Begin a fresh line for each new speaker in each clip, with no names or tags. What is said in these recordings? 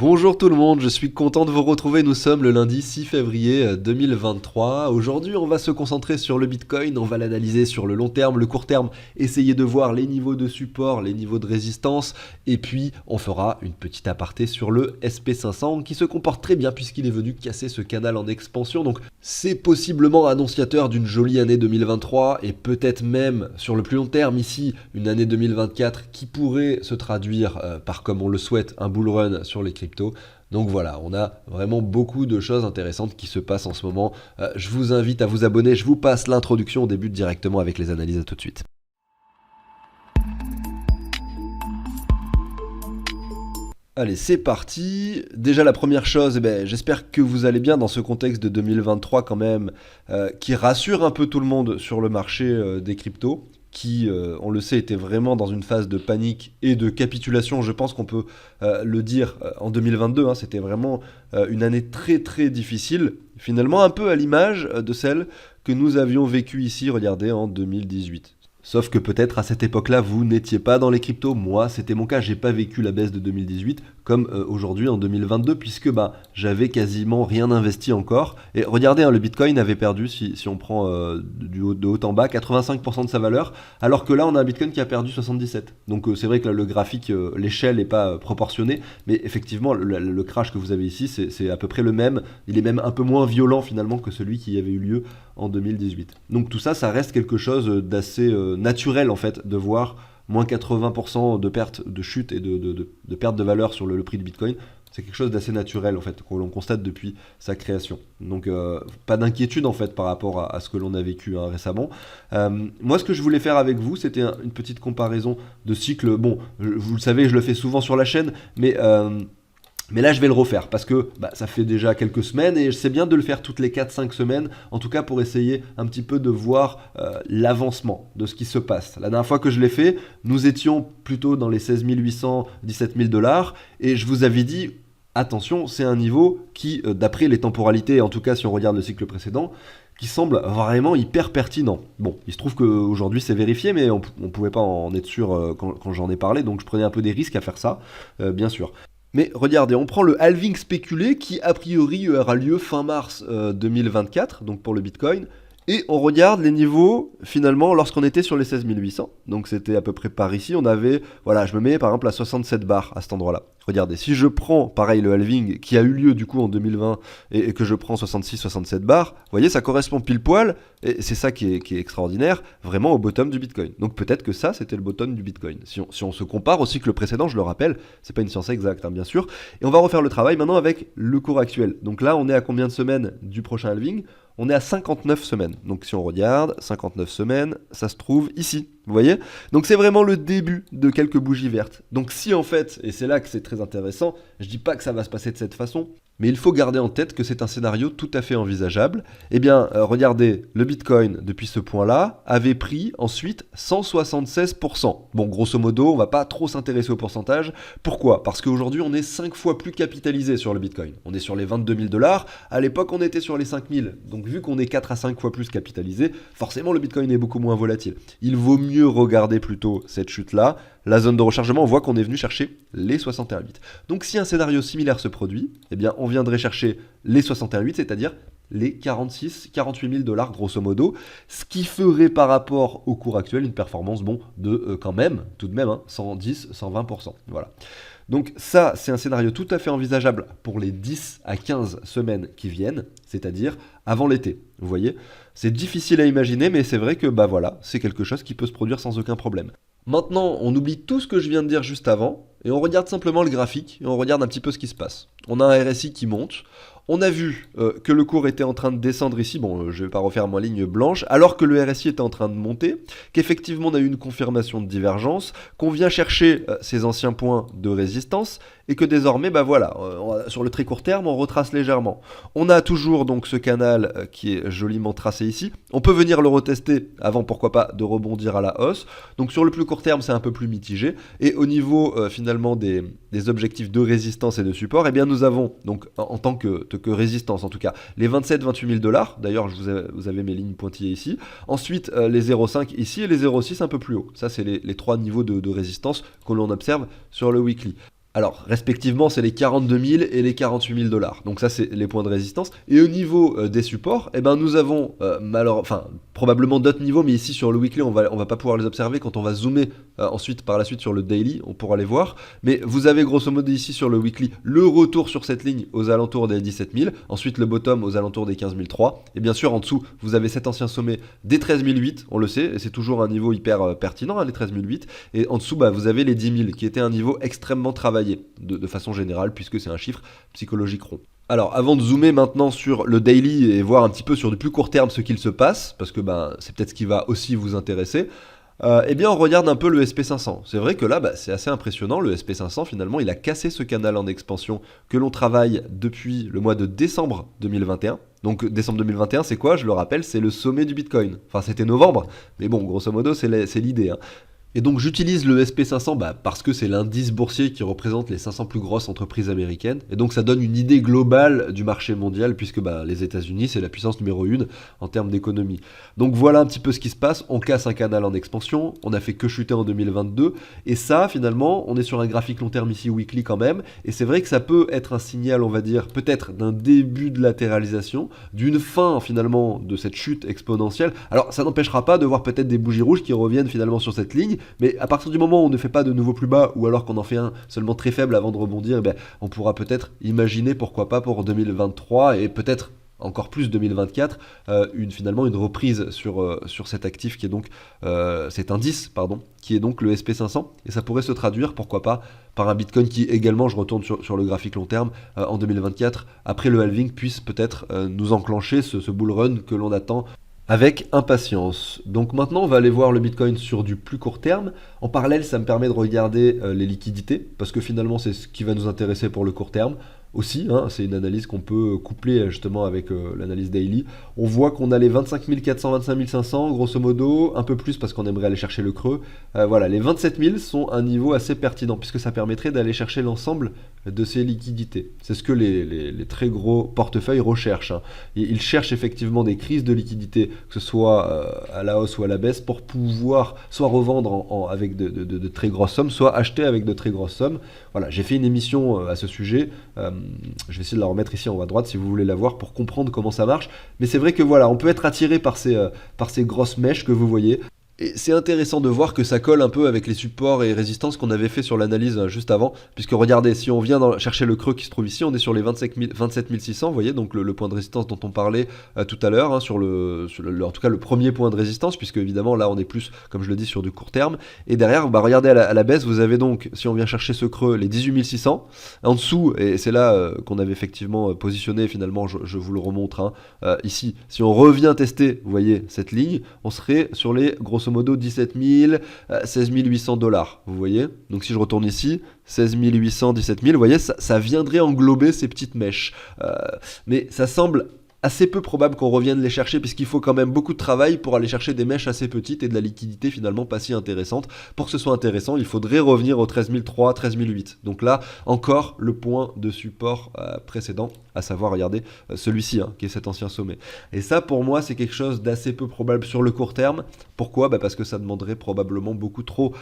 Bonjour tout le monde, je suis content de vous retrouver, nous sommes le lundi 6 février 2023. Aujourd'hui on va se concentrer sur le Bitcoin, on va l'analyser sur le long terme, le court terme, essayer de voir les niveaux de support, les niveaux de résistance, et puis on fera une petite aparté sur le SP500 qui se comporte très bien puisqu'il est venu casser ce canal en expansion. Donc c'est possiblement annonciateur d'une jolie année 2023 et peut-être même sur le plus long terme ici une année 2024 qui pourrait se traduire par, comme on le souhaite, un bull run sur les cryptos. Donc voilà, on a vraiment beaucoup de choses intéressantes qui se passent en ce moment. Je vous invite à vous abonner, je vous passe l'introduction, on débute directement avec les analyses, à tout de suite. Allez, c'est parti. Déjà la première chose, j'espère que vous allez bien dans ce contexte de 2023 quand même, qui rassure un peu tout le monde sur le marché des cryptos, qui, on le sait, était vraiment dans une phase de panique et de capitulation. Je pense qu'on peut le dire en 2022, hein, c'était vraiment une année très très difficile, finalement un peu à l'image de celle que nous avions vécue ici, regardez, en 2018. Sauf que peut-être à cette époque-là, vous n'étiez pas dans les cryptos. Moi, c'était mon cas. J'ai pas vécu la baisse de 2018 comme aujourd'hui en 2022, puisque j'avais quasiment rien investi encore. Et regardez, hein, le Bitcoin avait perdu, si on prend de haut en bas, 85% de sa valeur, alors que là, on a un Bitcoin qui a perdu 77%. Donc c'est vrai que là, le graphique, l'échelle n'est pas proportionnée, mais effectivement, le crash que vous avez ici, c'est à peu près le même. Il est même un peu moins violent finalement que celui qui avait eu lieu en 2018. Donc tout ça, ça reste quelque chose d'assez naturel en fait, de voir moins 80% de perte, de chute et de perte de valeur sur le prix du Bitcoin. C'est quelque chose d'assez naturel en fait, que l'on constate depuis sa création. Donc pas d'inquiétude en fait par rapport à ce que l'on a vécu récemment. Moi, ce que je voulais faire avec vous, c'était une petite comparaison de cycle. Bon, vous le savez, je le fais souvent sur la chaîne, mais là, je vais le refaire parce que ça fait déjà quelques semaines et c'est bien de le faire toutes les 4-5 semaines, en tout cas pour essayer un petit peu de voir l'avancement de ce qui se passe. La dernière fois que je l'ai fait, nous étions plutôt dans les 16 800, 17 000 $ et je vous avais dit, attention, c'est un niveau qui, d'après les temporalités, en tout cas si on regarde le cycle précédent, qui semble vraiment hyper pertinent. Bon, il se trouve qu'aujourd'hui c'est vérifié, mais on ne pouvait pas en être sûr quand j'en ai parlé, donc je prenais un peu des risques à faire ça, bien sûr. Mais regardez, on prend le halving spéculé qui a priori aura lieu fin mars 2024, donc pour le Bitcoin, et on regarde les niveaux finalement lorsqu'on était sur les 16 800, donc c'était à peu près par ici, on avait, voilà, je me mets par exemple à 67 bars à cet endroit-là. Regardez, si je prends pareil le halving qui a eu lieu du coup en 2020 et que je prends 66-67 bars, vous voyez, ça correspond pile poil, et c'est ça qui est extraordinaire, vraiment au bottom du Bitcoin. Donc peut-être que ça, c'était le bottom du Bitcoin. Si on se compare au cycle précédent, je le rappelle, c'est pas une science exacte, hein, bien sûr, et on va refaire le travail maintenant avec le cours actuel. Donc là, on est à combien de semaines du prochain halving ? On est à 59 semaines. Donc si on regarde, 59 semaines, ça se trouve ici. Vous voyez ? Donc c'est vraiment le début de quelques bougies vertes. Donc si en fait, et c'est là que c'est très intéressant, je dis pas que ça va se passer de cette façon, mais il faut garder en tête que c'est un scénario tout à fait envisageable. Eh bien, regardez, le Bitcoin, depuis ce point-là, avait pris ensuite 176%. Bon, grosso modo, on va pas trop s'intéresser au pourcentage. Pourquoi ? Parce qu'aujourd'hui, on est 5 fois plus capitalisé sur le Bitcoin. On est sur les 22 000 $. À l'époque, on était sur les 5 000. Donc, vu qu'on est 4 à 5 fois plus capitalisé, forcément, le Bitcoin est beaucoup moins volatile. Il vaut mieux regarder plutôt cette chute-là. La zone de rechargement, on voit qu'on est venu chercher les 61,8. Donc si un scénario similaire se produit, eh bien on viendrait chercher les 61,8, c'est-à-dire les 48 000 $ grosso modo, ce qui ferait par rapport au cours actuel une performance de quand même, tout de même, 110-120%. Voilà. Donc ça, c'est un scénario tout à fait envisageable pour les 10 à 15 semaines qui viennent, c'est-à-dire avant l'été. Vous voyez, c'est difficile à imaginer, mais c'est vrai que voilà, c'est quelque chose qui peut se produire sans aucun problème. Maintenant, on oublie tout ce que je viens de dire juste avant, et on regarde simplement le graphique, et on regarde un petit peu ce qui se passe. On a un RSI qui monte, on a vu que le cours était en train de descendre ici, je ne vais pas refaire ma ligne blanche, alors que le RSI était en train de monter, qu'effectivement on a eu une confirmation de divergence, qu'on vient chercher ces anciens points de résistance, et que désormais, sur le très court terme, on retrace légèrement. On a toujours donc ce canal qui est joliment tracé ici. On peut venir le retester avant, pourquoi pas, de rebondir à la hausse. Donc sur le plus court terme, c'est un peu plus mitigé. Et au niveau finalement des objectifs de résistance et de support, eh bien nous avons, donc en tant que résistance en tout cas, les 27-28 000 $. D'ailleurs, vous avez mes lignes pointillées ici. Ensuite, les 0,5 ici et les 0,6 un peu plus haut. Ça, c'est les trois niveaux de résistance que l'on observe sur le weekly. Alors, respectivement, c'est les 42 000 et les 48 000 dollars. Donc ça, c'est les points de résistance. Et au niveau des supports, eh ben, nous avons probablement d'autres niveaux, mais ici sur le weekly, on va pas pouvoir les observer. Quand on va zoomer ensuite, par la suite, sur le daily, on pourra les voir. Mais vous avez grosso modo ici sur le weekly le retour sur cette ligne aux alentours des 17 000. Ensuite, le bottom aux alentours des 15 300. Et bien sûr, en dessous, vous avez cet ancien sommet des 13 008, on le sait, et c'est toujours un niveau hyper pertinent, hein, les 13 008. Et en dessous, vous avez les 10 000, qui était un niveau extrêmement travaillé. De façon générale, puisque c'est un chiffre psychologique rond. Alors, avant de zoomer maintenant sur le daily et voir un petit peu sur du plus court terme ce qu'il se passe, parce que c'est peut-être ce qui va aussi vous intéresser, eh bien on regarde un peu le SP500. C'est vrai que là, c'est assez impressionnant, le SP500 finalement, il a cassé ce canal en expansion que l'on travaille depuis le mois de décembre 2021. Donc décembre 2021, c'est quoi? Je le rappelle, c'est le sommet du Bitcoin. Enfin, c'était novembre, mais bon, grosso modo, c'est l'idée, hein. Et donc j'utilise le SP500 parce que c'est l'indice boursier qui représente les 500 plus grosses entreprises américaines. Et donc ça donne une idée globale du marché mondial puisque les États-Unis c'est la puissance numéro 1 en termes d'économie. Donc voilà un petit peu ce qui se passe. On casse un canal en expansion. On a fait que chuter en 2022. Et ça finalement on est sur un graphique long terme ici weekly quand même. Et c'est vrai que ça peut être un signal, on va dire, peut-être d'un début de latéralisation, d'une fin finalement de cette chute exponentielle. Alors ça n'empêchera pas de voir peut-être des bougies rouges qui reviennent finalement sur cette ligne. Mais à partir du moment où on ne fait pas de nouveau plus bas, ou alors qu'on en fait un seulement très faible avant de rebondir, on pourra peut-être imaginer, pourquoi pas pour 2023, et peut-être encore plus 2024, finalement une reprise sur cet actif qui est donc cet indice, qui est donc le SP500, et ça pourrait se traduire, pourquoi pas, par un Bitcoin qui également, je retourne sur le graphique long terme, en 2024, après le halving, puisse peut-être nous enclencher ce bull run que l'on attend avec impatience. Donc maintenant, on va aller voir le Bitcoin sur du plus court terme. En parallèle, ça me permet de regarder les liquidités, parce que finalement, c'est ce qui va nous intéresser pour le court terme. Aussi, hein, c'est une analyse qu'on peut coupler justement avec l'analyse daily. On voit qu'on a les 25 400, 25 500, grosso modo, un peu plus parce qu'on aimerait aller chercher le creux. Voilà, les 27 000 sont un niveau assez pertinent, puisque ça permettrait d'aller chercher l'ensemble de ces liquidités. C'est ce que les très gros portefeuilles recherchent, hein. Ils cherchent effectivement des crises de liquidité, que ce soit à la hausse ou à la baisse, pour pouvoir soit revendre avec de très grosses sommes, soit acheter avec de très grosses sommes. Voilà, j'ai fait une émission à ce sujet. Je vais essayer de la remettre ici en haut à droite si vous voulez la voir pour comprendre comment ça marche. Mais c'est vrai que voilà, on peut être attiré par ces grosses mèches que vous voyez. Et c'est intéressant de voir que ça colle un peu avec les supports et résistances qu'on avait fait sur l'analyse juste avant, puisque regardez, si on vient chercher le creux qui se trouve ici, on est sur les 27 600, vous voyez, donc le point de résistance dont on parlait tout à l'heure, hein, en tout cas le premier point de résistance, puisque évidemment là on est plus, comme je le dis, sur du court terme. Et derrière, regardez à la baisse, vous avez donc, si on vient chercher ce creux, les 18 600, en dessous, et c'est là qu'on avait effectivement positionné, finalement je vous le remontre, hein, ici, si on revient tester, vous voyez, cette ligne, on serait sur les grosso modo 17 000, 16 800 dollars, vous voyez. Donc si je retourne ici, 16 800, 17 000, vous voyez, ça viendrait englober ces petites mèches. Mais ça semble assez peu probable qu'on revienne les chercher, puisqu'il faut quand même beaucoup de travail pour aller chercher des mèches assez petites et de la liquidité finalement pas si intéressante. Pour que ce soit intéressant, il faudrait revenir aux 13 300, 13 800. Donc là, encore le point de support précédent, à savoir, regardez, celui-ci, hein, qui est cet ancien sommet. Et ça, pour moi, c'est quelque chose d'assez peu probable sur le court terme. Pourquoi ? Parce que ça demanderait probablement beaucoup trop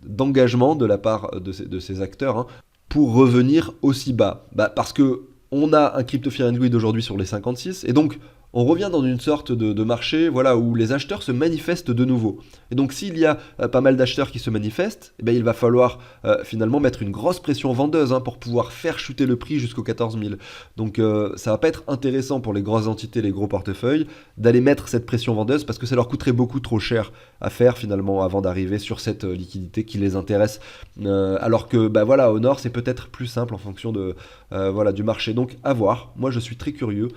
d'engagement de la part de ces acteurs, hein, pour revenir aussi bas. Parce que on a un crypto fear and greed aujourd'hui sur les 56, et donc on revient dans une sorte de marché, voilà, où les acheteurs se manifestent de nouveau. Et donc s'il y a pas mal d'acheteurs qui se manifestent, il va falloir finalement mettre une grosse pression vendeuse, hein, pour pouvoir faire chuter le prix jusqu'aux 14 000. Donc ça va pas être intéressant pour les grosses entités, les gros portefeuilles, d'aller mettre cette pression vendeuse, parce que ça leur coûterait beaucoup trop cher à faire finalement avant d'arriver sur cette liquidité qui les intéresse. Alors que voilà, au nord c'est peut-être plus simple en fonction du marché. Donc à voir. Moi je suis très curieux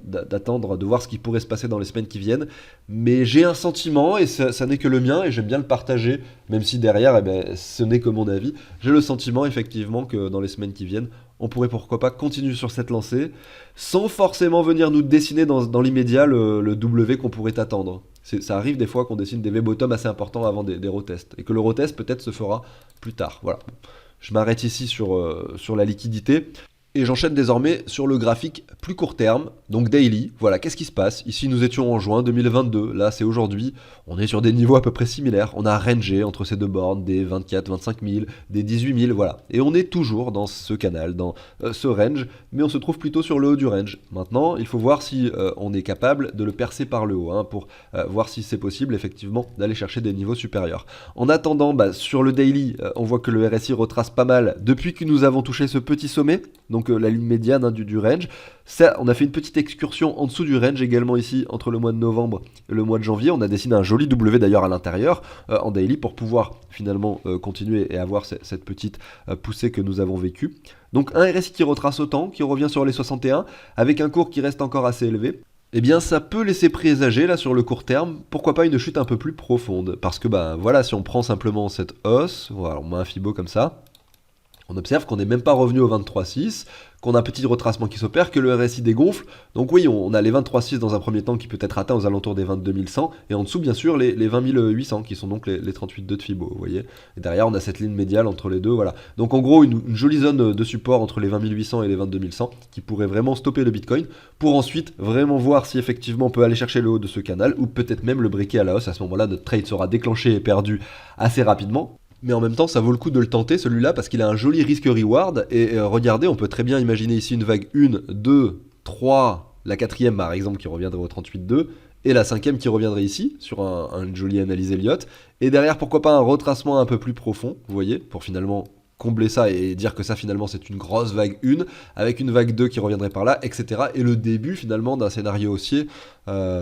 d'attendre, de voir ce qui pourrait se passer dans les semaines qui viennent. Mais j'ai un sentiment, et ça n'est que le mien, et j'aime bien le partager, même si derrière, ce n'est que mon avis. J'ai le sentiment, effectivement, que dans les semaines qui viennent, on pourrait pourquoi pas continuer sur cette lancée, sans forcément venir nous dessiner dans l'immédiat le W qu'on pourrait attendre. Ça arrive des fois qu'on dessine des V-bottom assez importants avant des retests, et que le retest peut-être se fera plus tard. Voilà. Je m'arrête ici sur la liquidité. Et j'enchaîne désormais sur le graphique plus court terme, donc daily. Voilà, qu'est-ce qui se passe? Ici, nous étions en juin 2022. Là, c'est aujourd'hui. On est sur des niveaux à peu près similaires. On a rangé entre ces deux bornes des 24, 25 000, des 18 000, voilà. Et on est toujours dans ce canal, dans ce range, mais on se trouve plutôt sur le haut du range. Maintenant, il faut voir si on est capable de le percer par le haut, hein, pour voir si c'est possible, effectivement, d'aller chercher des niveaux supérieurs. En attendant, sur le daily, on voit que le RSI retrace pas mal depuis que nous avons touché ce petit sommet, donc la ligne médiane, hein, du range. Ça, on a fait une petite excursion en dessous du range également ici, entre le mois de novembre et le mois de janvier. On a dessiné un joli W d'ailleurs à l'intérieur en daily pour pouvoir finalement continuer et avoir cette petite poussée que nous avons vécue. Donc un RSI qui retrace autant, qui revient sur les 61, avec un cours qui reste encore assez élevé. Eh bien, ça peut laisser présager, là, sur le court terme, pourquoi pas une chute un peu plus profonde. Parce que, voilà, si on prend simplement cette hausse, voilà, on met un Fibo comme ça, on observe qu'on n'est même pas revenu au 23,6, qu'on a un petit retracement qui s'opère, que le RSI dégonfle. Donc oui, on a les 23,6 dans un premier temps qui peut être atteint aux alentours des 22 100, et en dessous, bien sûr, les 20 800 qui sont donc les 38,2 de Fibo, vous voyez. Et derrière, on a cette ligne médiale entre les deux, voilà. Donc en gros, une jolie zone de support entre les 20 800 et les 22 100 qui pourrait vraiment stopper le Bitcoin pour ensuite vraiment voir si effectivement on peut aller chercher le haut de ce canal ou peut-être même le briquer à la hausse. À ce moment-là, notre trade sera déclenché et perdu assez rapidement. Mais en même temps, ça vaut le coup de le tenter celui-là parce qu'il a un joli risque-reward. Et regardez, on peut très bien imaginer ici une vague 1, 2, 3, la quatrième par exemple qui reviendrait au 38,2 et la cinquième qui reviendrait ici sur une jolie analyse Elliott. Et derrière, pourquoi pas un retracement un peu plus profond, vous voyez, pour finalement combler ça et dire que ça finalement c'est une grosse vague 1 avec une vague 2 qui reviendrait par là, etc. Et le début finalement d'un scénario haussier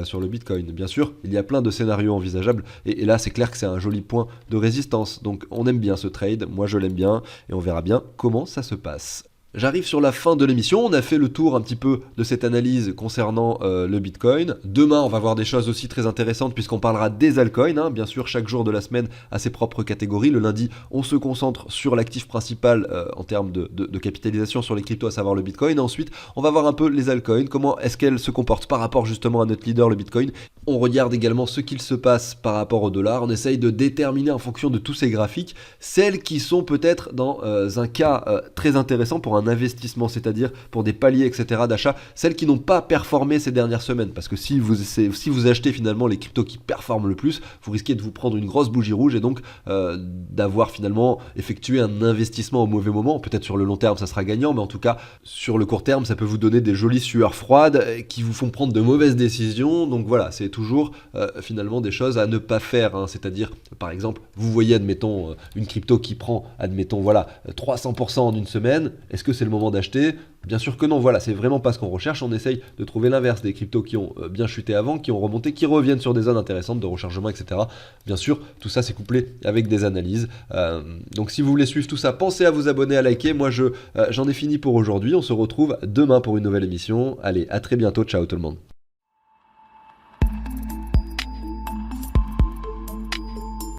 sur le Bitcoin. Bien sûr, il y a plein de scénarios envisageables et là c'est clair que c'est un joli point de résistance. Donc on aime bien ce trade, moi je l'aime bien et on verra bien comment ça se passe. J'arrive sur la fin de l'émission, on a fait le tour un petit peu de cette analyse concernant le Bitcoin. Demain, on va voir des choses aussi très intéressantes puisqu'on parlera des altcoins, hein. Bien sûr, chaque jour de la semaine a ses propres catégories. Le lundi, on se concentre sur l'actif principal en termes de capitalisation sur les cryptos, à savoir le Bitcoin. Ensuite, on va voir un peu les altcoins, comment est-ce qu'elles se comportent par rapport justement à notre leader, le Bitcoin. On regarde également ce qu'il se passe par rapport au dollar. On essaye de déterminer en fonction de tous ces graphiques celles qui sont peut-être dans un cas très intéressant pour un investissement, c'est-à-dire pour des paliers, etc. d'achat, celles qui n'ont pas performé ces dernières semaines. Parce que si vous achetez finalement les cryptos qui performent le plus, vous risquez de vous prendre une grosse bougie rouge et donc d'avoir finalement effectué un investissement au mauvais moment. Peut-être sur le long terme, ça sera gagnant, mais en tout cas, sur le court terme, ça peut vous donner des jolies sueurs froides qui vous font prendre de mauvaises décisions. Donc voilà, c'est toujours finalement des choses à ne pas faire, hein. C'est-à-dire, par exemple, vous voyez, admettons, une crypto qui prend, admettons, voilà, 300% en une semaine. Est-ce que c'est le moment d'acheter? Bien sûr que non, voilà, c'est vraiment pas ce qu'on recherche. On essaye de trouver l'inverse, des cryptos qui ont bien chuté avant, qui ont remonté, qui reviennent sur des zones intéressantes de rechargement, etc. Bien sûr, tout ça c'est couplé avec des analyses. Donc si vous voulez suivre tout ça, pensez à vous abonner, à liker. Moi j'en ai fini pour aujourd'hui. On se retrouve demain pour une nouvelle émission. Allez, à très bientôt, ciao tout le monde.